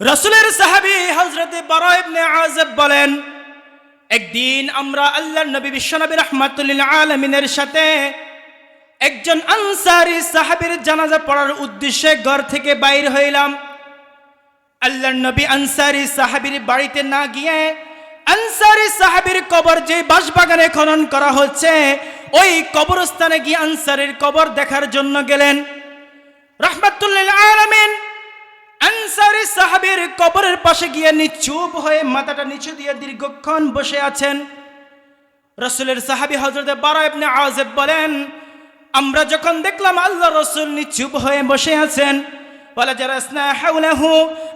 রাসূলের সাহাবী হযরত বারা ইবনে আযিব বলেন, একদিন আমরা আল্লাহর নবী বিশ্বনবী রাহমাতুল লিল আলামিনের সাথে একজন আনসারী সাহাবীর জানাজা পড়ার উদ্দেশ্যে ঘর থেকে বাইর হইলাম। আল্লাহর নবী আনসারী সাহাবীর বাড়িতে না গিয়ে আনসারী সাহাবীর কবর যে বাঁশবাগানে খনন করা হচ্ছে ওই কবরস্থানে গিয়ে আনসারীর কবর দেখার জন্য গেলেন। রাহমাতুল লিল আলামিন আনসারী সাহাবীর কবরের পাশে গিয়ে নিচুপ হয়ে মাথাটা নিচু দিয়ে দীর্ঘক্ষণ বসে আছেন। রাসূলের সাহাবী হযরত বারা ইবনে আযিব বলেন, আমরা যখন দেখলাম আল্লাহ রাসূল নিচুপ হয়ে বসে আছেন, ওয়ালা জারাসনা হাওলাহু,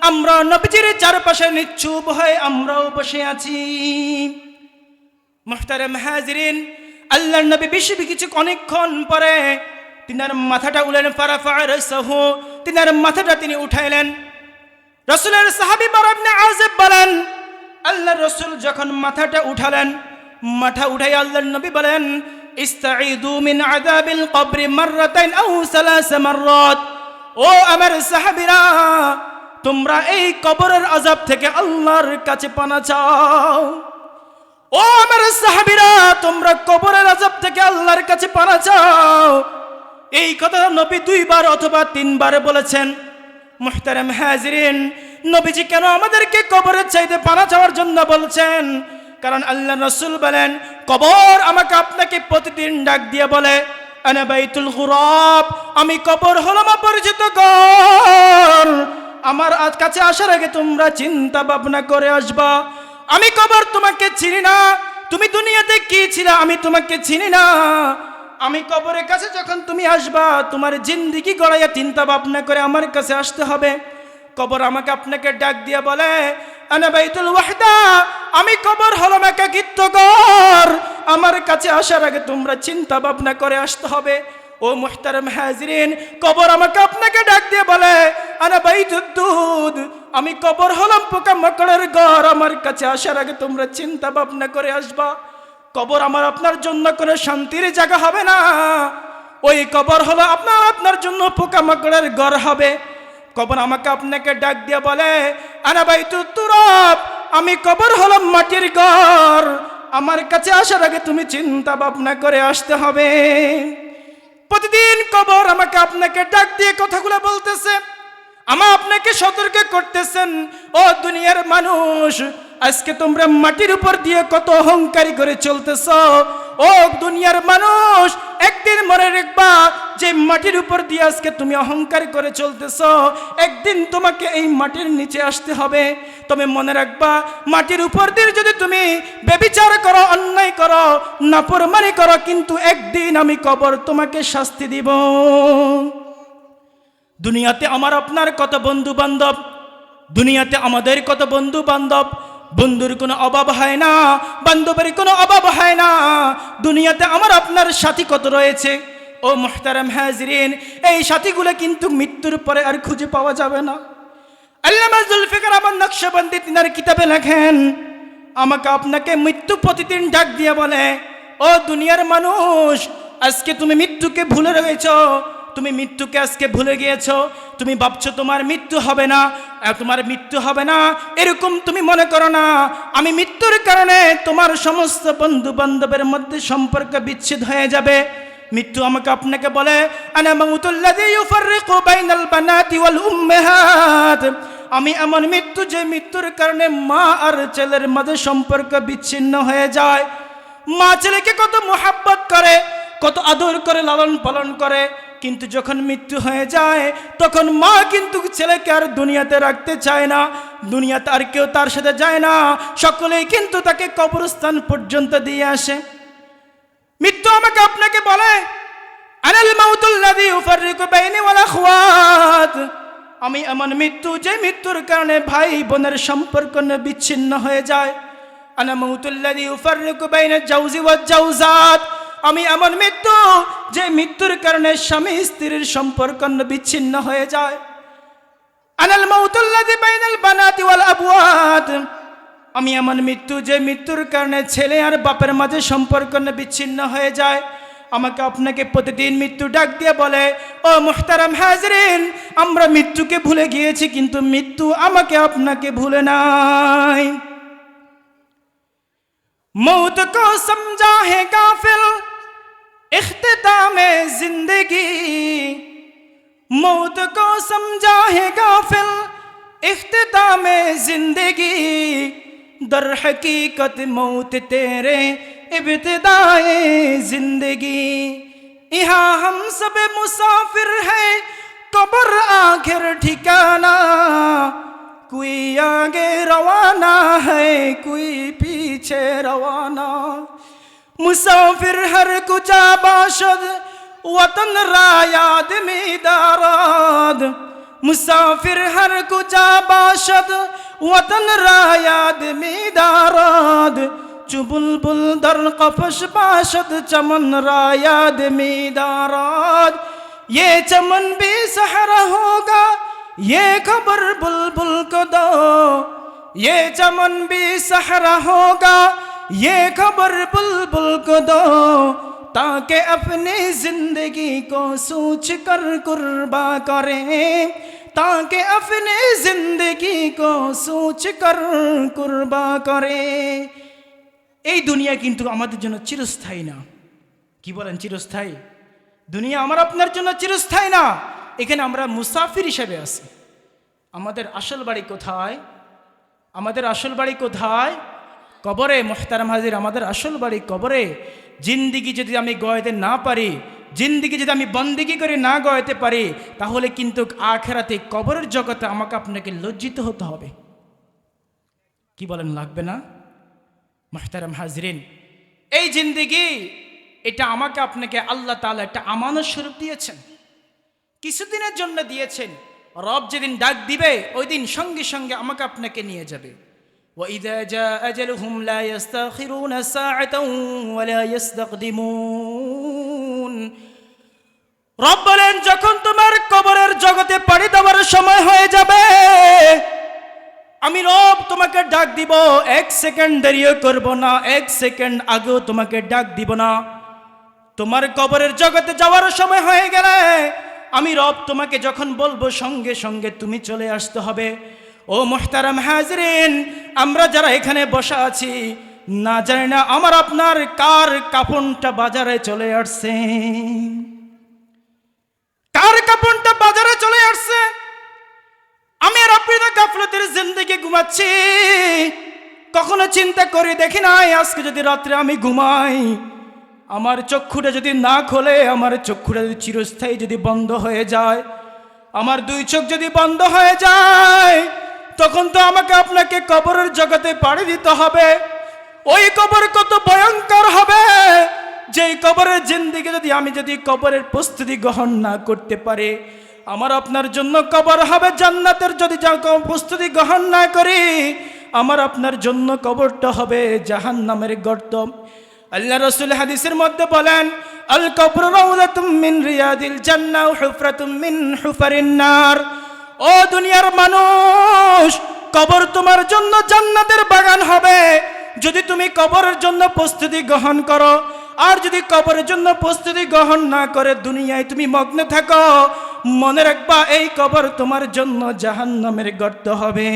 আমরা নবীজির চারপাশে নিচুপ হয়ে আমরাও বসে আছি। মুহতারাম হাজিরিন, আল্লাহর নবী কিছু অনেকক্ষণ পরে তিনার মাথাটা উঠালেন, ফারাফা রাসাহু, তিনার মাথাটা তিনি উঠাইলেন। রাসূলের সাহাবী বারা ইবনে আযিব বলেন, আল্লাহর রাসূল যখন মাথাটা উঠালেন, মাথা উঠাই আল্লাহর নবী বলেন, ইস্তাঈদু মিন আযাবিল কবরি মাররাতাইন আও সালাস মাররাত, ও আমার সাহাবীরা, তোমরা এই কবরের আযাব থেকে আল্লাহর কাছে পানা চাও। ও আমার সাহাবীরা, তোমরা কবরের আযাব থেকে আল্লাহর কাছে পানা চাও। এই কথা নবী 2 বার অথবা 3 বার বলেছেন। মুহতারাম হাজিরিন, নবীজি কেন আমাদেরকে কবরের চাইতে পানা চাওয়ার জন্য বলছেন? কারণ আল্লাহ রাসূল বলেন, কবর আমাকে আপনাকে প্রতিদিন ডাক দিয়ে বলে, আনা বাইতুল গুরাব, আমি কবর হলাম অপরিচিত ঘর, আমার কাছে আসার আগে তোমরা চিন্তা ভাবনা করে আসবা। আমি কবর তোমাকে চিনি না, তুমি দুনিয়াতে কি ছিলা আমি তোমাকে চিনি না। আমি কবরের কাছে যখন তুমি আসবা, তোমার জিন্দেগি গড়াইয়া চিন্তা ভাবনা করে আমার কাছে আসতে হবে। কবর আমাকে আপনাকে ডাক দিয়ে বলে, আনা বাইতুল ওয়াহদা, আমি কবর হলাম একাকিত্ব ঘর, আমার কাছে আসার আগে তোমরা চিন্তা ভাবনা করে আসতে হবে। ও মুহতারাম হাজিরিন, কবর আমাকে আপনাকে ডাক দিয়ে বলে, আনা বাইতুদ দুদ, আমি কবর হলাম পোকা মাকড়ের ঘর, আমার কাছে আসার আগে তোমরা চিন্তা ভাবনা করে আসবা। কবর আমার আপনার জন্য কোনো শান্তির জায়গা হবে না, ওই কবর হলো আপনার জন্য পোকামাকড়ের ঘর হবে। কবর আমাকে আপনাকে ডাক দিয়ে বলে, আনা বাইতুত তুরাব, আমি কবর হলাম মাটির ঘর, আমার কাছে আসার আগে তুমি চিন্তা ভাবনা করে আসতে হবে। প্রতিদিন কবর আমাকে আপনাকে ডাক দিয়ে কথাগুলো বলতেছে, আপনাকে সতর্ক করতেছেন, ও দুনিয়ার মানুষ, আজকে তোমরা মাটির উপর দিয়ে কত অহংকারী করে চলতেছ। ও দুনিয়ার মানুষ, একদিন মনে রাখবা, যে মাটির উপর দিয়ে আজকে তুমি অহংকার করে চলতেছ, একদিন তোমাকে এই মাটির নিচে আসতে হবে। তুমি মনে রাখবা, মাটির উপর দিয়ে যদি তুমি ব্যভিচার করো, অন্যায় করো, নাফরমানি করো, কিন্তু একদিন আমি কবর তোমাকে শাস্তি দিব। দুনিয়াতে আমার আপনার কত বন্ধু বান্ধব, দুনিয়াতে আমাদের কত বন্ধু বান্ধব, বন্ধুর কোনো অভাব হয় না, বান্ধবের কোনো অভাব হয় না। দুনিয়াতে আমার আপনার সাথী কত রয়েছে। ও মুহতারাম হাজিরিন, এই সাথীগুলো কিন্তু মৃত্যুর পরে আর খুঁজে পাওয়া যাবে না। আল্লামা জুলফিকার আহমদ নকশবন্দি তিনার কিতাবে লেখেন, আমাকে আপনাকে মৃত্যু প্রতিদিন ডাক দিয়ে বলে, ও দুনিয়ার মানুষ, আজকে তুমি মৃত্যুকে ভুলে রয়েছো, তুমি মৃত্যুকে আজকে ভুলে গিয়েছো। তুমি ভাবছো তোমার মৃত্যু হবে না, তোমার মৃত্যু হবে না, এরকম তুমি মনে করো না। আমি মৃত্যুর কারণে তোমার সমস্ত বন্ধু বান্ধবের মধ্যে সম্পর্ক বিচ্ছেদ হয়ে যাবে। মৃত্যু আমাকে আপনাকে বলে, আনা মাউতুল্লাযী ইউফাররিকু বাইনাল বানাতি ওয়াল উম্মাহাত, আমি এমন মৃত্যু যে মৃত্যুর কারণে মা আর ছেলের মাঝে সম্পর্ক বিচ্ছিন্ন হয়ে যায়। মা ছেলেকে কত মোহাব্বত করে, কত আদর করে, লালন পালন করে, কিন্তু যখন মৃত্যু হয়ে যায় তখন মা কিন্তু ছেলেকে আর দুনিয়াতে রাখতে চায় না, দুনিয়াতে আর কেউ তার সাথে যায় না, সকলেই কিন্তু তাকে কবরস্থান পর্যন্ত দিয়ে আসে। মৃত্যু আমাকে আপনাকে বলে, আনাল মাউতুল্লাযী ইউফাররিকু বাইনি ওয়াল আখওয়াত, আমি এমন মৃত্যু যে মৃত্যুর কারণে ভাই বোনের সম্পর্ক বিচ্ছিন্ন হয়ে যায়। আনা মাউতুল্লাযী ইউফাররিকু বাইনাল জাওজি ওয়াজ জাওজাত, আমি এমন মৃত্যু যে মৃত্যুর কারণে স্বামী স্ত্রীর সম্পর্ক বিচ্ছিন্ন হয়ে যায়। আনাল মাউতুল্লাযী বাইনাল বানাতি ওয়াল আবওয়াত, আমি এমন মৃত্যু যে মৃত্যুর কারণে ছেলে আর বাপের মাঝে সম্পর্ক বিচ্ছিন্ন হয়ে যায়। আমাকে আপনাকে প্রতিদিন মৃত্যু ডাক দিয়ে বলে, ও মুহতারাম হাজরিন, আমরা মৃত্যুকে ভুলে গিয়েছি, কিন্তু মৃত্যু আমাকে আপনাকে ভুলে নাই। मौत को समझा है गाफिल इख्तितामे जिंदगी, मौत को समझा है गाफिल इख्तितामे जिंदगी, दर हकीकत मौत तेरे इब्तिदाए जिंदगी। यहाँ हम सब मुसाफिर हैं, कब्र आखिर ठिकाना, कोई आगे रवाना है, कोई पीछे रवाना। मुसाफिर हर कुजा बाशद, वतन रायाद मीदाराद, मुसाफिर हर कुजा बाशद, वतन रायाद मीदाराद, चुबुलबुल दर कफश बाशद, चमन रायाद मीदाराद। ये चमन भी सहरा होगा, ये खबर बुलबुल को दो, ये चमन भी सहरा होगा, ये खबर बुलबुल को दो, ताकि अपनी जिंदगी को सोच कर कुर्बा करें, ताकि अपनी जिंदगी को सोच कर कुर्बा करें। এই দুনিয়া কিন্তু আমাদের জন্য চিরস্থায়ী না। কি বলেন, চিরস্থায়ী? দুনিয়া আমার আপনার জন্য চিরস্থায়ী না। এখানে আমরা মুসাফির হিসেবে আছি। আমাদের আসল বাড়ি কোথায়? আমাদের আসল বাড়ি কোথায়? কবরে। মুহতারাম হাজির, আমাদের আসল বাড়ি কবরে। জিন্দিগি যদি আমি গয়াতে না পারি, জিন্দিগি যদি আমি বন্দিগি করে না গয়াতে পারি, তাহলে কিন্তু আখেরাতে কবরের জগতে আমাকে আপনাকে লজ্জিত হতে হবে। কি বলেন, লাগবে না? মুহতারাম হাজিরিন, এই জিন্দিগি এটা আমাকে আপনাকে আল্লাহ তাআলা একটা আমানত স্বরূপ দিয়েছেন, কিছুদিনের জন্য দিয়েছেন। রব যেদিন ডাক দিবে ওই দিন সঙ্গে সঙ্গে আমাকে আপনাকে নিয়ে যাবে। وَإِذَا جَاءَ أَجَلُهُمْ لَا يَسْتَأْخِرُونَ سَاعَةً وَلَا يَسْتَقْدِمُونَ। রব বলেন, যখন তোমার কবরের জগতে পাড়ি দেওয়ার সময় হয়ে যাবে, আমি রব তোমাকে ডাক দিব, এক সেকেন্ড দেরিও করব না, এক সেকেন্ড আগেও তোমাকে ডাক দিব না। তোমার কবরের জগতে যাওয়ার সময় হয়ে গেলে আমি রব তোমাকে যখন বলবো সঙ্গে সঙ্গে তুমি চলে আসতে হবে। ও মুহতারাম হাজরিন, আমরা যারা এখানে বসা আছি না জানি না আমার আপনার কার কাফনটা বাজারে চলে আসছে, কার কাফনটা বাজারে চলে আসছে। আমি আর আপনি তো গাফলতের জিন্দেগি ঘুমাচ্ছি, কখনো চিন্তা করে দেখি নাই আজকে যদি রাত্রে আমি ঘুমাই, আমার চক্ষুটা যদি না খোলে, আমার চক্ষুটা যদি চিরস্থায়ী যদি বন্ধ হয়ে যায়, আমার দুই চোখ যদি বন্ধ হয়ে যায়, তখন তো আমাকে আপনাকে কবরের জগতে পাড়ি দিতে হবে। ওই কবর কত ভয়ঙ্কর হবে, যেই কবরের জিন্দেগি যদি আমি যদি কবরের প্রস্তুতি গ্রহণ না করতে পারি, আমার আপনার জন্য কবর হবে জান্নাতের। যদি প্রস্তুতি গ্রহণ না করি, আমার আপনার জন্য কবরটা হবে জাহান্নামের গর্ত। আল্লাহ রাসূল হাদিসের মধ্যে বলেন, আল কবরু রাউযাতুম মিন রিয়াদিল জান্নাহ ওয়া হুফরাতুম মিন হুফারিন নার। ও দুনিয়ার মানুষ, কবর তোমার জন্য জান্নাতের বাগান হবে যদি তুমি কবরের জন্য প্রস্তুতি গ্রহণ করো। আর যদি কবরের জন্য প্রস্তুতি গ্রহণ না করে দুনিয়ায় তুমি মগ্ন থাকো, মনে রাখবা এই কবর তোমার জন্য জাহান্নামের গর্ত হবে।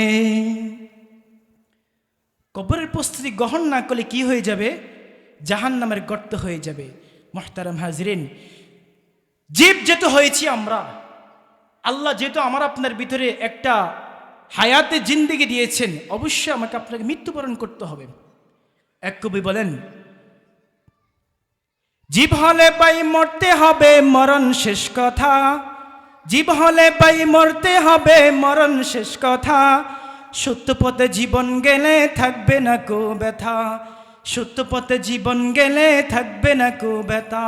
কবরের প্রস্তুতি গ্রহণ না করলে কি হয়ে যাবে? জাহান্নামের গর্ত হয়ে যাবে। মুহতারাম হাজরিন, জীব যেহেতু হয়েছি আমরা, আল্লাহ যেহেতু আমার আপনার ভিতরে একটা হায়াতে জিন্দেগি দিয়েছেন, অবশ্যই আমাকে আপনাকে মৃত্যুবরণ করতে হবে। এক কবি বলেন, জীব হলে পাই মরতে হবে মরণ শেষ কথা, জীব হলে পাই মরতে হবে মরণ শেষ কথা, সত্য পথে জীবন গেলে থাকবে না কো ব্যথা, সত্য পথে জীবন গেলে থাকবে না কো ব্যথা।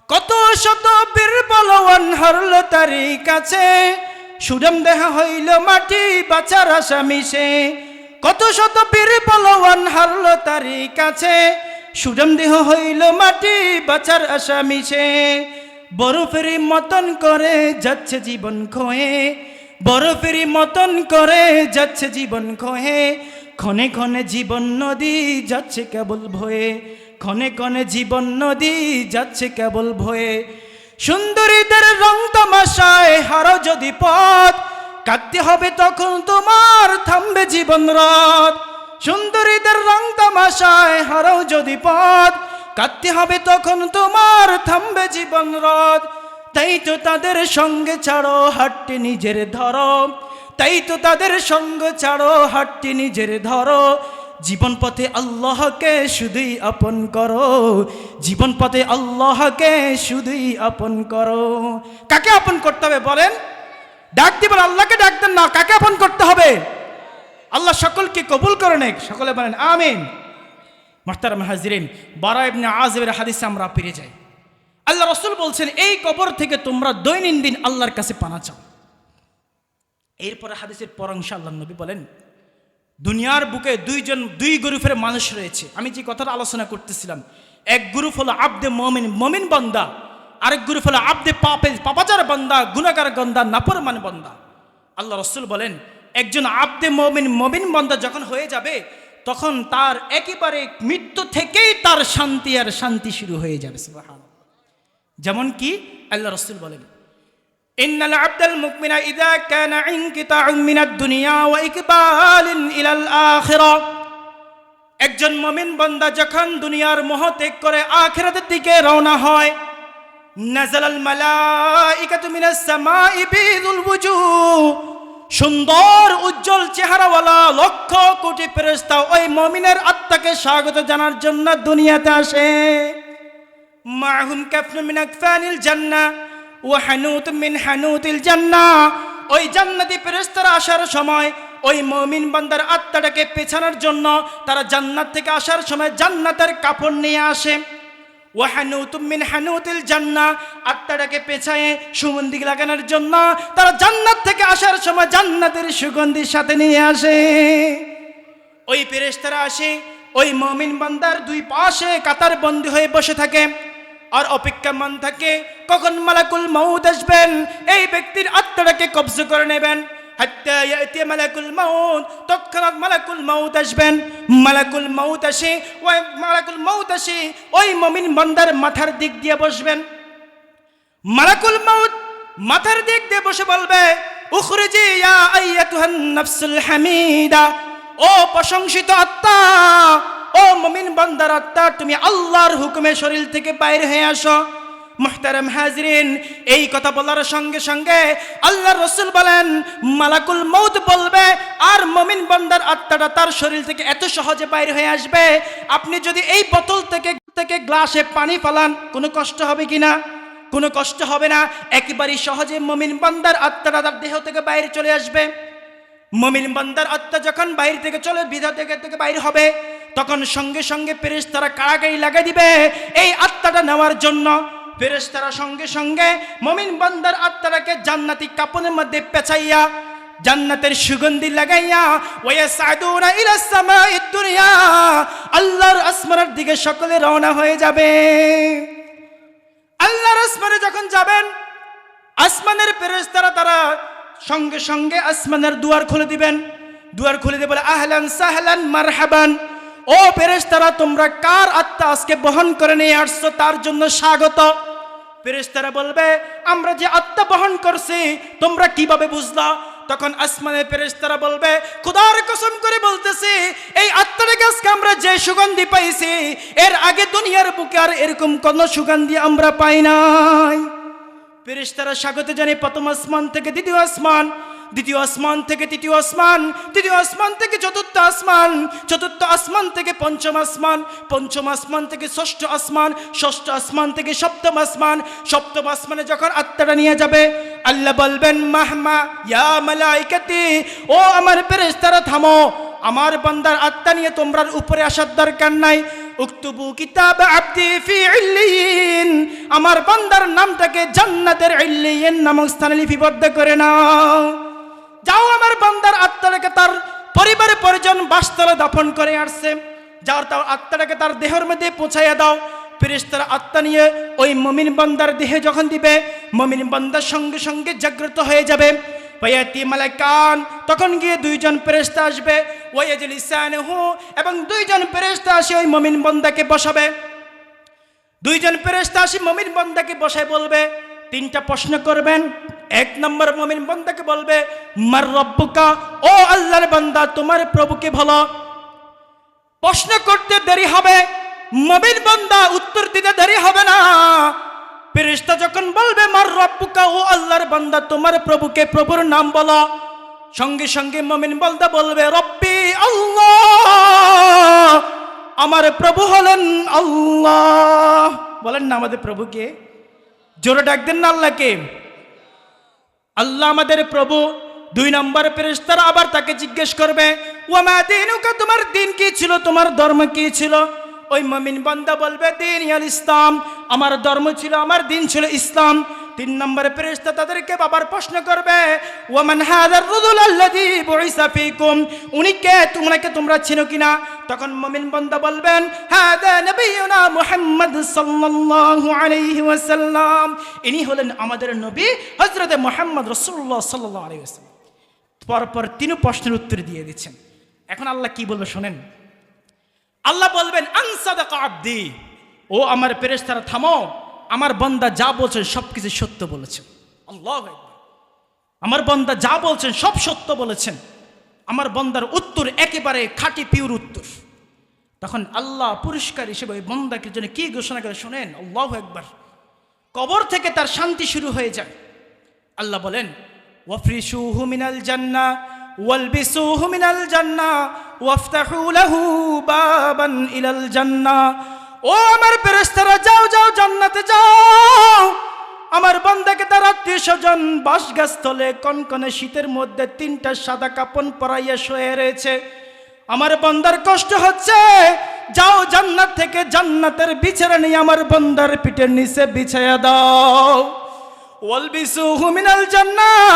কত শত বীর বলওয়ান হারল তারি কাছে, সুরম দেহ হইল মাটি বাঁচার আশা মিশে। কত শত বীর বলওয়ান হারল তারি কাছে, সুরম দেহ হইল মাটি বাঁচার আশা মিশে। বরফের মতন করে যাচ্ছে জীবন খোয়ে, বরফের মতন করে যাচ্ছে জীবন খোয়ে। ক্ষণে ক্ষণে জীবন নদী যাচ্ছে কেবল ভয়ে, ক্ষণে ক্ষণে জীবন নদী যাচ্ছে কেবল ভয়ে। সুন্দরীদের রং তামাশায় হারো যদি পথ, কাঁদতে হবে তখন তোমার, থামবে জীবন রথ। সুন্দরীদের রং তামাশায় হারো যদি পথ, কাঁদতে হবে তখন তোমার, থামবে জীবন রথ। তাই তো তাদের সঙ্গে ছাড়ো হাঁটতে নিজের ধরো, তাই তো তাদের সঙ্গ ছাড়ো হাঁটতে নিজের ধরো। জীবন পথে আল্লাহকে শুধুই আপন করো, জীবন পথে আল্লাহকে শুধুই আপন করো। কাকে আপন করতে হবে বলেন? ডাক দিবেন আল্লাহকে, ডাক দেন না, কাকে আপন করতে হবে? আল্লাহ সকলকে কবুল করে নেক, সকলে বলেন আমিন। মুহতারাম হাজিরিন, বারা ইবনে আযিবের হাদিসে আমরা ফিরে যাই। আল্লাহ রাসূল বলছেন, এই কবর থেকে তোমরা দৈনন্দিন আল্লাহর কাছে পানা চাও। এরপরে হাদিসের পর অংশে আল্লাহ নবী বলেন, দুনিয়ার বুকে দুই গ্রুপের মানুষ রয়েছে। আমি যে কথাটা আলোচনা করতেছিলাম, এক গ্রুপ হলো আব্দে মুমিন, মুমিন বান্দা, আরেক গ্রুপ হলো আব্দে পাপাচার বান্দা, গুনাহগার বান্দা, নাফরমান বান্দা। আল্লাহ রাসূল বলেন, একজন আব্দে মুমিন, মুমিন বান্দা যখন হয়ে যাবে, তখন তার একেবারে মৃত্যু থেকেই তার শান্তি আর শান্তি শুরু হয়ে যাবে। সুবহানাল্লাহ। যেমন কি আল্লাহ রাসূল বলেন, ইন্নাল আবদাল মুমিনা ইযা কানা ইনকিতাউন মিনাদ দুনিয়া ওয়া ইকবালিন ইলাল আখিরা। একজন মুমিন বান্দা যখন দুনিয়ার মোহ ত্যাগ করে আখিরাতের দিকে রওনা হয়, নাযালাল মালাইকাতু মিনাস সামাই বিযুল ওয়ুজুহ, সুন্দর উজ্জ্বল চেহারাওয়ালা লক্ষ কোটি ফেরেশতা ওই মুমিনের আত্মাকে স্বাগত জানার জন্য দুনিয়াতে আসে। মাহুম কাফনুন মিন আকফানিল জান্নাহ ওয়া হানুতুম মিন হানুতিল জান্নাহ। ওই জান্নাতি ফেরেশতারা আসার সময় ওই মুমিন বান্দার আত্মাটাকে পেছানোর জন্য তারা জান্নাত থেকে আসার সময় জান্নাতের কাপড় নিয়ে আসে। ওয়া হানুতুম মিন হানুতিল জান্নাহ, আত্মাটাকে পেছায়ে সুগন্ধি লাগানোর জন্য তারা জান্নাত থেকে আসার সময় জান্নাতের সুগন্ধির সাথে নিয়ে আসে। ওই ফেরেশতারা আসে ওই মুমিন বান্দার দুই পাশে কাতার বন্দী হয়ে বসে থাকে আর অপেক্ষামান থাকে কখন মালাকুল মউত আসবেন, এই ব্যক্তির আত্মাটাকে কবজা করে নেবেন। হাত্তা ইয়াতি মালাকুল মউত, তৎক্ষণাৎ মালাকুল মউত আসবেন। মালাকুল মউত আসে, ওই মালাকুল মউত আসে ওই মুমিন বান্দার মাথার দিক দিয়ে বসবেন। মালাকুল মউত মাথার দিক দিয়ে বসে বলবে, উখরিজি ইয়া আইয়াতুহান নাফসুল হামিদা, ও প্রশংসিত আত্মা, ও মুমিন বান্দার আত্মা, তুমি আল্লাহর হুকুমে শরীর থেকে বাইরে হয়ে আসো। মুহতারাম হাজিরিন, এই কথা বলার সঙ্গে সঙ্গে আল্লাহর রাসূল বলেন, মালাকুল মউত বলবে আর মুমিন বান্দার আত্মাটা তার শরীর থেকে এত সহজে বাইরে হয়ে আসবে, আপনি যদি এই বোতল থেকে গ্লাসে পানি ফেলান কোনো কষ্ট হবে কিনা? কোনো কষ্ট হবে না। একেবারে সহজে মুমিন বান্দার আত্মাটা তার দেহ থেকে বাইরে চলে আসবে। মুমিন বান্দার আত্মা যখন বাইরে থেকে চলে বিধা থেকে বাইরে হবে, তখন সঙ্গে সঙ্গে ফেরেশতারা কাড়াকাড়ি লাগাই দিবে এই আত্মাটা নেওয়ার জন্য। ফেরেশতারা সঙ্গে সঙ্গে মুমিন বান্দার আত্মাটাকে জান্নাতি কাপড়ের মধ্যে পেঁচাইয়া জান্নাতের সুগন্ধি লাগাইয়া ওয়াসাদুনা ইলাস সামাইদ দুনিয়া, আল্লাহর আসমানের দিকে সকলে রওনা হয়ে যাবে। আল্লাহর আসমানে যখন যাবেন, আসমানের ফেরেশতারা তারা সঙ্গে সঙ্গে আসমানের দুয়ার খুলে দিবেন। দুয়ার খুলে দিয়ে বলে, আহলান সাহলান মারহাবান, ও ফেরেশতারা তোমরা কার আত্মা আজকে বহন করে নিয়ে আসছো তার জন্য স্বাগত। ফেরেশতারা বলবে, আমরা যে আত্মা বহন করছি তোমরা কিভাবে বুঝলা? তখন আসমানের ফেরেশতারা বলবে, খোদার কসম করে বলতেছি এই আত্মাটাকে আজকে আমরা যে সুগন্ধি পাইছি এর আগে দুনিয়ার বুকে আর এরকম কোন সুগন্ধি আমরা পাই নাই। ফেরেশতারা স্বাগত জানিয়ে প্রথম আসমান থেকে দ্বিতীয় আসমান, দ্বিতীয় আসমান থেকে তৃতীয় আসমান, তৃতীয় আসমান থেকে চতুর্থ আসমান, চতুর্থ আসমান থেকে পঞ্চম আসমান, পঞ্চম আসমান থেকে ষষ্ঠ আসমান, ষষ্ঠ আসমান থেকে সপ্তম আসমান, সপ্তম আসমানে যখন আত্মাটা নিয়ে যাবে আল্লাহ বলবেন, মাহমা ইয়া মালাইকাতি, ও আমার ফেরেশতারা থামো, আমার বান্দার আত্মা নিয়ে তোমরা উপরে আসার দরকার নাই। উকতুবু কিতাব আবদি ফি ইল্লিয়িন, আমার বান্দার নামটাকে জান্নাতের ইল্লিয়িন নামক স্থানে লিপিবদ্ধ করে নাও। যাও আমার বান্দার আত্মাটাকে তার পরিবারে পরিজন বাসতলে দাফন করে আসছে, যাও তার আত্মাটাকে তার দেহের মধ্যে পৌঁছাইয়া দাও। ফেরেশতারা আত্মা নিয়ে ওই মুমিন বান্দার দেহে যখন দিবে, মুমিন বান্দার সঙ্গে সঙ্গে জাগ্রত হয়ে যাবে। ফায়াতি মালাকান, তখন গিয়ে দুইজন ফেরেশতা আসবে, ওয়ায়াজলিসানহু, এবং দুইজন ফেরেশতা এসে ওই মুমিন বান্দাকে বসাবে। দুইজন ফেরেশতা আসি মুমিন বান্দাকে বসায় বলবে, তিনটা প্রশ্ন করবেন। এক নম্বর মুমিন বান্দাকে বলবে, মার রব্বুকা, ও আল্লাহর বান্দা তোমার প্রভুকে বলো। প্রশ্ন করতে দেরি হবে, মুমিন বান্দা উত্তর দিতে দেরি হবে না। ফেরেশতা যখন বলবে মার রব্বুকা, ও আল্লাহর বান্দা তোমার প্রভুকে, প্রভুর নাম বলো, সঙ্গে সঙ্গে মুমিন বান্দা বলবে রব্বি আল্লাহ, আমার প্রভু হলেন আল্লাহ। বলেন না আমাদের প্রভুকে, জোরে ডাক দেন না আল্লাহকে। আল্লাহ আমাদের প্রভু। দুই নম্বর ফেরেশতারা আবার তাকে জিজ্ঞেস করবে, ওয়া মা দীনুকা, তোমার দিন কি ছিল, তোমার ধর্ম কি ছিল? ওই মুমিন বান্দা বলবে দিন আল ইসলাম, আমার ধর্ম ছিল, আমার দিন ছিল ইসলাম। তিন নম্বর ফেরেশতা তাদেরকে আবার প্রশ্ন করবে, ওয়া মান হাযার রাজুল আল্লাযী বুইসা ফীকুম, উনি কে, তোমরা চিনো কিনা? তখন মুমিন বান্দা বলবেন হাযা নবিয়ুনা মুহাম্মদ সাল্লাল্লাহু আলাইহি ওয়াসাল্লাম, ইনি হলেন আমাদের নবী হযরত মুহাম্মদ রাসূলুল্লাহ সাল্লাল্লাহু আলাইহি ওয়াসাল্লাম। পরপর তিন প্রশ্নের উত্তর দিয়ে দিচ্ছেন। এখন আল্লাহ কি বলবে শোনেন। আল্লাহ বলবেন আনসাদাকা আব্দি, ও আমার ফেরেশতারা থামো, আমার বান্দা যা বলছেন সবকিছু সত্য বলেছেন। আল্লাহু আকবার। আমার বান্দা যা বলছেন সব সত্য বলেছেন, আমার বান্দার উত্তর একেবারে খাঁটি পিওর উত্তর। তখন আল্লাহ পুরস্কার হিসেবে ওই বান্দাকে জন্য কি ঘোষণা করে শোনেন। আল্লাহু আকবার। কবর থেকে তার শান্তি শুরু হয়ে যায়। আল্লাহ বলেন ওয়াফরিশুহু মিনাল জান্নাহ ওয়ালবিসুহু মিনাল জান্নাহ ওয়াফতাহু লাহু বাবান ইলাল জান্নাহ, ও আমার ফেরেশতারা যাও যাও জান্নাতে যাও। আমার বান্দাকে তার আত্মীয় স্বজন বাসগাছতলে কনকনে শীতের মধ্যে তিনটা সাদা কাপড় পরাইয়া শুয়ে রয়েছে। আমার বান্দার কষ্ট হচ্ছে, যাও জান্নাত থেকে জান্নাতের বিছানা নিয়ে আমার বান্দার পিঠের নিচে বিছায়া দাও। ওয়ালবিসুহু মিনাল জান্নাহ,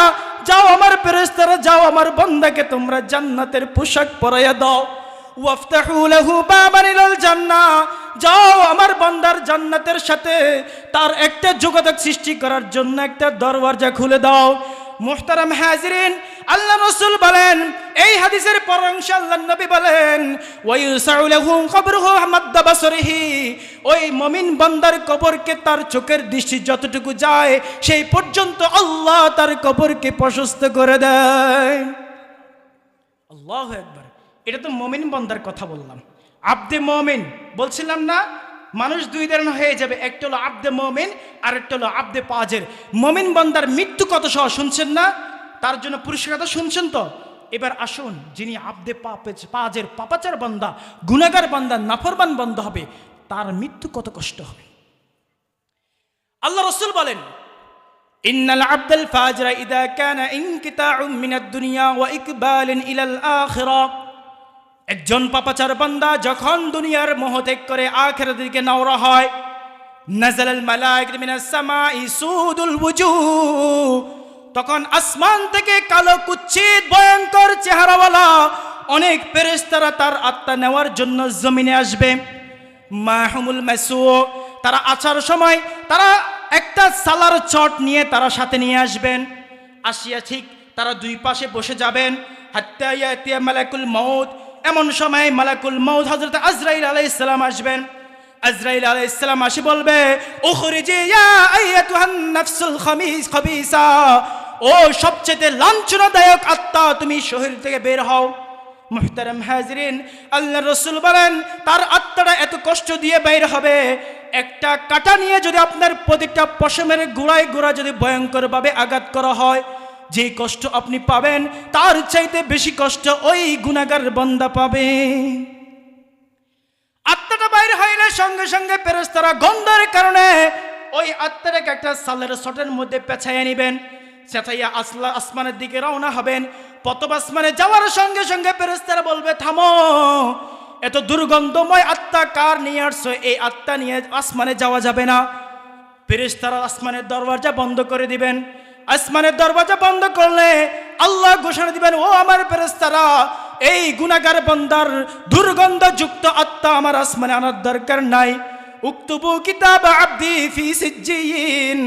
যাও আমার ফেরেশতারা যাও, আমার বান্দাকে তোমরা জান্নাতের পোশাক পরাইয়া দাও। ওয়াফতাহু লাহু বাবান ইলাল জান্নাহ, যাও আমার বান্দার জান্নাতের সাথে তার একটা যোগাযোগ সৃষ্টি করার জন্য একটা দরওয়াজা খুলে দাও। মুহতারাম হাজিরিন, আল্লাহ রাসূল বলেন, এই হাদিসের পর অংশে আল্লাহ নবী বলেন ওয়ায়ুসাউ লাহু কবরুহু মাদ্দা বাসরিহি, ওই মুমিন বান্দার কবরকে তার চোখের দৃষ্টি যতটুকু যায় সেই পর্যন্ত আল্লাহ তার কবরকে প্রশস্ত করে দেয়। আল্লাহু আকবার। এটা তো মুমিন বান্দার কথা বললাম। আব্দে মুমিন বলছিলাম না, মানুষ দুই ধরনের হয়ে যাবে, একটা হলো আব্দে মুমিন আর একটা হলো আব্দে পাজের। মুমিন বান্দার মৃত্যু কত সহজ শুনছেন না, তার জন্য পুরস্কার কথা শুনছেন তো। এবার আসুন, যিনি আব্দে পাজের পাপাচার বান্দা, গুনাহগার বান্দা, নাফরমান বান্দা হবে, তার মৃত্যু কত কষ্ট হবে। আল্লাহ রাসূল বলেন ইন্নাল আবদাল ফাজরা ইযা কানা ইনকিতাউম মিনাদ দুনিয়া ওয়া ইকবালুন ইলাল আখিরাহ, একজন পাপাচার বান্দা যখন দুনিয়ার মোহ ত্যাগ করে আখিরাতের দিকে নওরা হয়, নাযালাল মালায়েকাতু মিনাস সামাই সুদুল ওয়ুজুহ, তখন আসমান থেকে কালো কুচ্ছিত ভয়ঙ্কর চেহারাওয়ালা অনেক ফেরেশতারা তার আত্মা নেওয়ার জন্য জমিনে আসবে। মাহুমুল মাসু, তারা আসার সময় তারা একটা সালার চট নিয়ে তারা সাথে নিয়ে আসবেন। আসিয়া ঠিক তারা দুই পাশে বসে যাবেন। হাত্তা ইয়াতিয়া মালাকুল মউত, এমন সময় মালাকুল মউত হযরত আজরাইল আলাইহিস সালাম আসবেন। আজরাইল আলাইহিস সালাম আসি বলবে উখরিজি ইয়া আইয়াতুহান নাফসুল খাবিসা, ও সবচেয়ে লাঞ্ছনাদায়ক আত্মা, তুমি শরীর থেকে বের হও। মুহতারাম হাজিরিন, আল্লাহর রাসূল বলেন তার আত্মাটা এত কষ্ট দিয়ে বের হবে, একটা কাঁটা নিয়ে যদি আপনার প্রতিটা পশমের গোড়ায় গোড়া যদি ভয়ঙ্করভাবে আঘাত করা হয়, যে কষ্ট আপনি পাবেন তার চাইতে বেশি কষ্ট ওই গুনাহগার বান্দা পাবে। আত্মাটা বাইর হইলে সঙ্গে সঙ্গে ফেরেশতারা গন্ধের কারণে ওই আত্মাটাকে একটা সালের শটের মধ্যে পেঁচাইয়া নেবেন। সেটাইয়া আসমানের দিকে রওনা হবেন। প্রথম আসমানে যাওয়ার সঙ্গে সঙ্গে ফেরেশতারা বলবে থামো, এত দুর্গন্ধময় আত্মা কার নিয়ে আসছো, এই আত্মা নিয়ে আসমানে যাওয়া যাবে না। ফেরেশতারা আসমানের দরওয়াজা বন্ধ করে দিবেন। আসমানের দরওয়াজা বন্ধ করলে আল্লাহ ঘোষণা দিবেন, ও আমার ফেরেশতারা, এই গুনাহগার বান্দার দুর্গন্ধযুক্ত আত্মা আমার আসমানে আনার দরকার নাই। উকতুবু কিতাব আব্দি ফি সিজ্জিন,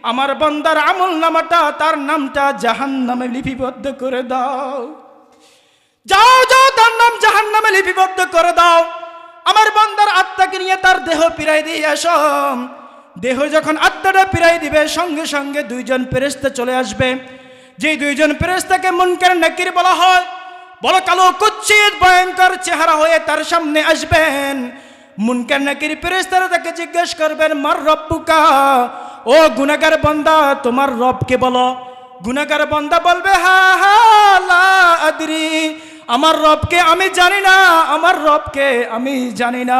আমার বান্দার আমল নামাটা, তার নামটা জাহান্নামে লিপিবদ্ধ করে দাও। যাও যাও, তার নাম জাহান্নামে লিপিবদ্ধ করে দাও। আমার বান্দার আত্মাকে নিয়ে তার দেহ ফিরাই দিয়ে আসো। দেহ যখন আত্মাটা ফিরাই দিবে সঙ্গে সঙ্গে দুইজন ফেরেশতা চলে আসবে। যে দুইজন ফেরেশতাকে মুনকার নাকির বলা হয়, বড় কালো কুৎসিত ভয়ঙ্কর চেহারা হয়ে তার সামনে আসবেন। মুনকার নাকির ফেরেশতারা তাকে জিজ্ঞেস করবেন, মার রব্বুকা, ও গুনাহগার বান্দা তোমার রবকে বলো। গুনাহগার বান্দা বলবে, হা হা লা আদরি, আমার রবকে আমি জানি না, আমার রবকে আমি জানি না।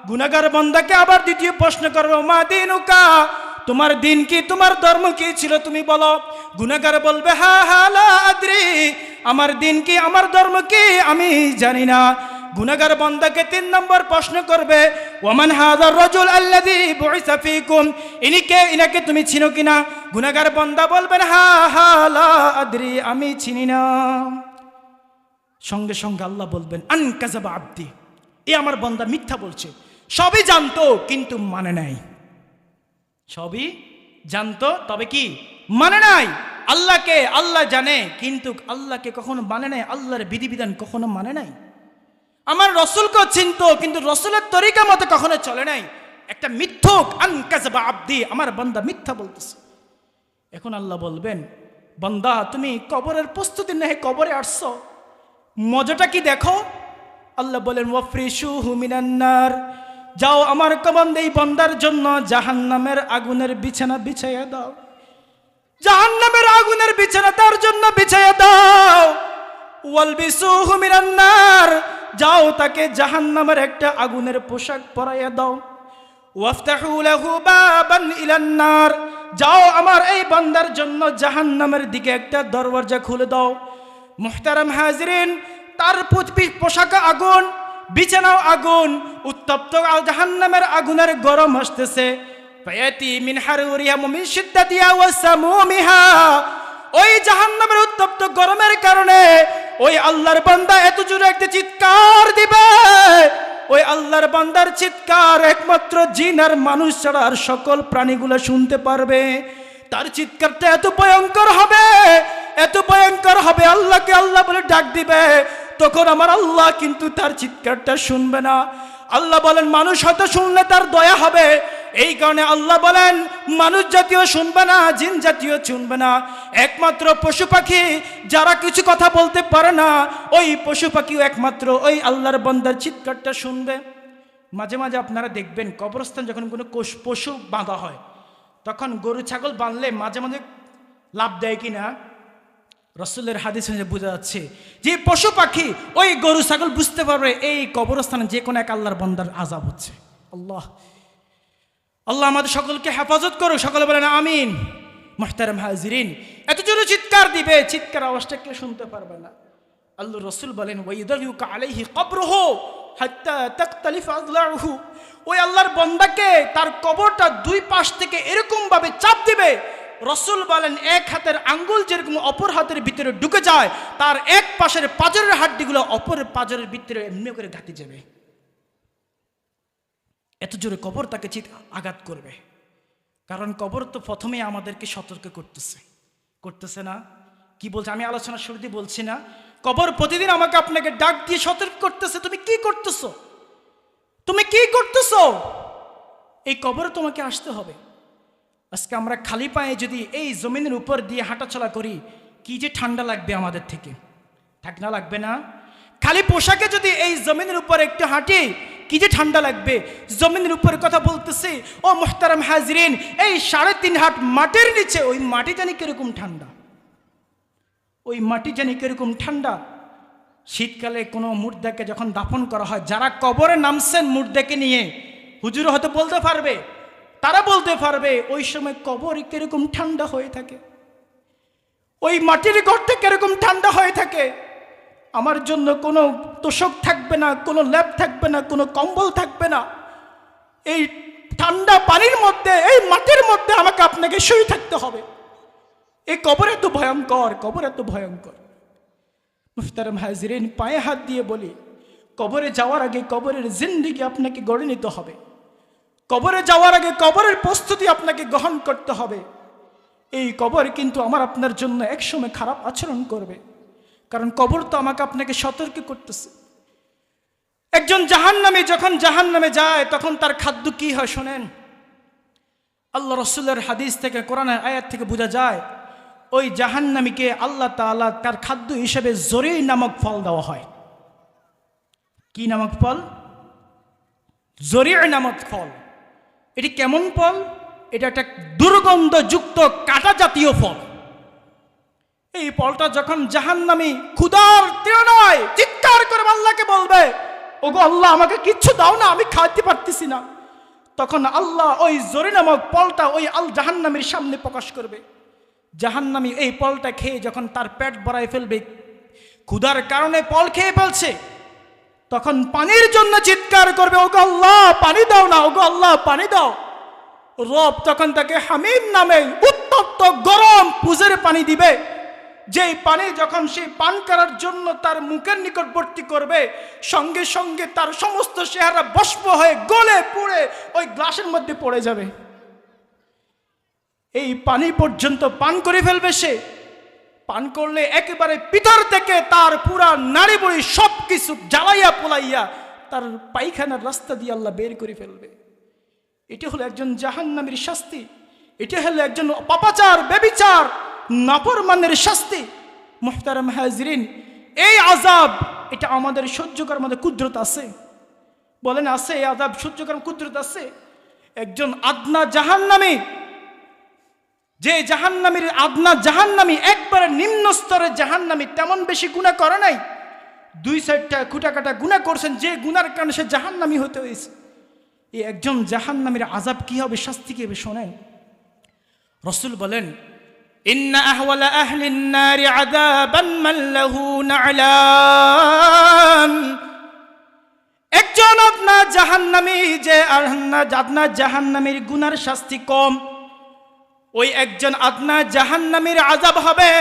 গুনাহগার বান্দাকে আবার দ্বিতীয় প্রশ্ন করবো, মা দিনুকা, তোমার দিন কি, তোমার ধর্ম কি ছিল তুমি বলো। গুনাহগার বলবে, হা হা লা আদরি, আমার দিন কি, আমার ধর্ম কি আমি জানি না। গুনাহগার বান্দাকে 3 নম্বর প্রশ্ন করবে, ওমান হাযার রাজুল আল্লাযী বুইসা ফীকুম, ইনাকে তুমি চিনো কিনা। গুনাহগার বান্দা বলবেন, হা হা লা আদরি, আমি চিনি না। সঙ্গে সঙ্গে আল্লাহ বলবেন, আন কাযাবা আবদি, এ আমার বান্দা মিথ্যা বলছে। সবই জানতো কিন্তু মানে নাই, সবই জানতো তবে কি মানে নাই। আল্লাহকে আল্লাহ জানে কিন্তু আল্লাহকে কখনো মানে নাই, আল্লাহর বিধিবিধান কখনো মানে নাই। আমার রসুলকে চিনতো কিন্তু রসুলের তরিকা মতো কখনো চলে নাই। একটা মিথ্যুক, আন কাযাবা আবদি, আমার বান্দা মিথ্যা বলতেছে। এখন আল্লাহ বলবেন, বান্দা তুমি কবরের প্রস্তুতি নেই, কবরে আসছো, মজাটা কি দেখো। আল্লাহ বলেন, ওয়াফরিশুহু মিনান নার, যাও আমার বান্দা এই বান্দার জন্য জাহান্নামের আগুনের বিছানা বিছাইয়া দাও, জাহান্নামের আগুনের বিছানা তার জন্য বিছাইয়া দাও। ওয়ালবিসুহু মিনান নার, যাও তাকে জাহান্নামের একটা আগুনের পোশাক পরাইয়া দাও। ওয়াফতাহু লাহু বাবান ইলান নার, যাও আমার এই বান্দার জন্য জাহান্নামের দিকে একটা দরওয়াজা খুলে দাও। মুহতারাম হাজিরিন, তার পোশাক আগুন, বিছানাও আগুন, উত্তপ্ত জাহান্নামের আগুনের গরম আসতেছে। ফায়াতি মিন হারুরিহা মিন শিদ্দাতিহা ওয়া সামুমিহা, ওই জাহান্নামের উত্তপ্ত গরমের কারণে ওই আল্লাহর বান্দা এত জোরে একটা চিৎকার দিবে, ওই আল্লাহর বান্দার চিৎকার একমাত্র জিন আর মানুষ ছাড়া আর সকল প্রাণীগুলো শুনতে পারবে। তার চিৎকারটা এত ভয়ঙ্কর হবে, এত ভয়ঙ্কর হবে, আল্লাহকে আল্লাহ বলে ডাক দিবে, তখন আমার আল্লাহ কিন্তু তার চিৎকারটা শুনবে না। আল্লাহ বলেন, মানুষ হয়তো শুনলে তার দয়া হবে, এই কারণে আল্লাহ বলেন মানুষ জাতীয় শুনবে না, জিন জাতীয় শুনবে না। একমাত্র পশু পাখি যারা কিছু কথা বলতে পারে না, ওই পশু পাখিও একমাত্র ওই আল্লাহর বান্দার চিৎকারটা শুনবে। মাঝে মাঝে আপনারা দেখবেন কবরস্থান যখন কোনো পশু বাঁধা হয়, তখন গরু ছাগল বাঁধলে মাঝে মাঝে লাভ দেয় কিনা, রসুলের হাদিস বোঝা যাচ্ছে যে পশু পাখি ওই গরু ছাগল বুঝতে পারবে এই কবরস্থানে যে কোনো এক আল্লাহর বান্দার আযাব হচ্ছে। আল্লাহ আল্লাহ আমাদের সকলকে হেফাজত করো, সকলে বলেন আমিন। মুহতারাম হাজিরিন, এত জোরে চিৎকার দিবে, চিৎকার আওয়াজটা কেউ শুনতে পারবে না। আল্লাহ রসুল বলেন, ওয়াইদালিউকা আলাইহি কবরুহু হাত্তা তাখতালিফা আযলাউহু, ওই আল্লাহর বান্দাকে তার কবরটা দুই পাশ থেকে এরকম ভাবে চাপ দিবে, রসুল বলেন এক হাতের আঙ্গুল যেরকম অপর হাতের ভিতরে ঢুকে যায়, তার এক পাশের পাঁজরের হাড্ডিগুলো অপর পাঁজরের ভিতরে এমনি করে ঘাটি যাবে। এত জোরে কবর তাকে আঘাত করবে। কারণ কবর তো প্রথমেই আমাদেরকে সতর্ক করতেছে না। কি বলছে, আমি আলোচনার শুরুতে বলছি না, কবর প্রতিদিন আমাকে আপনাকে ডাক দিয়ে সতর্ক করতেছে, তুমি কি করতেছো, তুমি কি করতেছো, এই কবরে তোমাকে আসতে হবে। আজকে আমরা খালি পায়ে যদি এই জমিনের উপর দিয়ে হাঁটাচলা করি, কি যে ঠান্ডা লাগবে আমাদের থেকে, ঠান্ডা লাগবে না? খালি পোশাকে যদি এই জমিনের উপর একটু হাঁটি, কি যে ঠান্ডা লাগবে। জমিনের উপরে কথা বলতেছি, ও মুহতারাম হাজিরিন, এই 3.5 হাত মাটির নিচে ওই মাটি জানি কিরকম ঠান্ডা, ওই মাটি জানি কিরকম ঠান্ডা। শীতকালে কোনো মুর্দাকে যখন দাফন করা হয়, যারা কবরে নামছেন মুর্দাকে নিয়ে, হুজুর হয়তো বলতে পারবে, তারা বলতে পারবে ওই সময় কবর কিরকম ঠান্ডা হয়ে থাকে, ওই মাটির ঘরটা কিরকম ঠান্ডা হয়ে থাকে। আমার জন্য কোনো তোষক থাকবে না, কোনো ল্যাপ থাকবে না, কোনো কম্বল থাকবে না, এই ঠান্ডা পানির মধ্যে, এই মাটির মধ্যে আমাকে আপনাকে শুয়ে থাকতে হবে। এই কবর এত ভয়ঙ্কর, কবর এত ভয়ঙ্কর। মুহতারাম হাজিরিন, পায়ে হাত দিয়ে বলি, কবরে যাওয়ার আগে কবরের জিন্দেগি আপনাকে গড়ে নিতে হবে। কবরে যাওয়ার আগে কবরের প্রস্তুতি আপনাকে গ্রহণ করতে হবে। এই কবর কিন্তু আমার আপনার জন্য একসময় খারাপ আচরণ করবে, কারণ কবর তো আমাকে আপনাকে সতর্ক করতেছে। একজন জাহান্নামী যখন জাহান্নামে যায় তখন তার খাদ্য কি হয় শোনেন। আল্লাহ রসুলের হাদিস থেকে, কোরআনের আয়াত থেকে বোঝা যায়, ওই জাহান্নামীকে আল্লাহ তাআলা তার খাদ্য হিসেবে জরি নামক ফল দেওয়া হয়। কি নামক ফল? জরি নামক ফল। এটি কেমন ফল? এটা একটা দুর্গন্ধযুক্ত কাঁটা জাতীয় ফল। এই ফলটা যখন জাহান্নামী ক্ষুধার তৃষ্ণায় চিৎকার করে আল্লাহকে বলবে, ওগো আল্লাহ আমাকে কিচ্ছু দাও না, আমি খাইতে পারতেছি না, তখন আল্লাহ ওই জরি নামক ফলটা ওই জাহান্নামীর সামনে প্রকাশ করবে। জাহান্নামী এই ফলটা খেয়ে যখন তার পেট ভরায় ফেলবে, ক্ষুধার কারণে ফল খেয়ে ফেলছে, তখন পানির জন্য চিৎকার করবে, ওগো আল্লাহ পানি দাও না, ওগো আল্লাহ পানি দাও। রব তখন তাকে হামিম নামে উত্তপ্ত গরম পুজের পানি দিবে। যেই পানি যখন সেই পান করার জন্য তার মুখের নিকটবর্তী করবে, সঙ্গে সঙ্গে তার সমস্ত চেহারা ভস্ম হয়ে গলে পুড়ে ওই গ্লাসের মধ্যে পড়ে যাবে। এই পানি পর্যন্ত পান করে ফেলবে সে। পান করলে একেবারে ভিতর থেকে তার পুরা নাড়ি বুড়ি সব কিছু জ্বালাইয়া পোলাইয়া তার পায়খানার রাস্তা দিয়ে আল্লাহ বের করে ফেলবে। এটি হলো একজন জাহান্নামীর শাস্তি। এটি হলো একজন পাপাচার, ব্যভিচার, নাফরমানের শাস্তি। মুহতারাম হাজরিন, এই আযাব এটা আমাদের সহ্য করার মধ্যে কুদরত আছে? বলেন আছে? এই আযাব সহ্য করার কুদরত আছে? একজন আদনা জাহান্নামী, যে জাহান্নামীর আদনা জাহান্নামী, একবারে নিম্ন স্তরের জাহান্নামী, তেমন বেশি গুনাহ করে নাই, 2-4টা খুঁটাকাটা গুনাহ করছেন, যে গুনার কারণে সে জাহান্নামী হতে হয়েছে। এই একজন জাহান্নামীর আযাব কি হবে, শাস্তি কি হবে শোনেন। রাসূল বলেন, ইন্না আহওয়ালা আহলিন নারি আযাবান মান লাহু না'লাম। একজন আদনা জাহান্নামী, যে আদনা জাহান্নামীর গুনার শাস্তি কম, ওই একজন আদনা জাহান্নামীর আযাব হবে।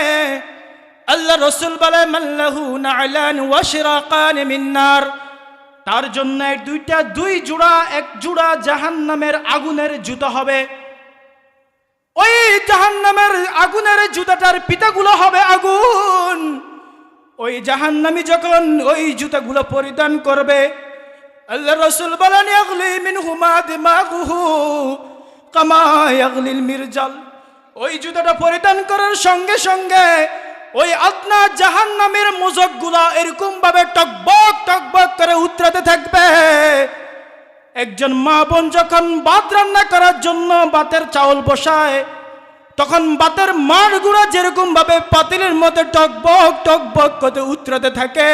আল্লাহ রাসূল বলে, মান লাহু না'লান ওয়া শিরাকান মিন নার, তার জন্য দুই জোড়া, এক জোড়া জাহান্নামের আগুনের জুতা হবে। ওই জাহান্নামের আগুনের জুতাটার পিতাগুলো হবে আগুন। ওই জাহান্নামী যখন ওই জুতাগুলো পরিধান করবে, আল্লাহ রাসূল বলেন, ইয়াগলি মিনহুমা দিমাগুহু কামা ইয়াগলিল মিরজাল। ওই জুতাটা পরিধান করার সঙ্গে সঙ্গে ওই আদনা জাহান্নামের মুজকগুলা এরকম ভাবে টকবক টকবক করে উতরাতে থাকবে। একজন মা বোন যখন ভাত রান্না করার জন্য ভাতের চাউল বসায়, তখন ভাতের মাড়গুলা যেরকম ভাবে পাতিলের মধ্যে টকবক টকবক করে উতরাতে থাকে,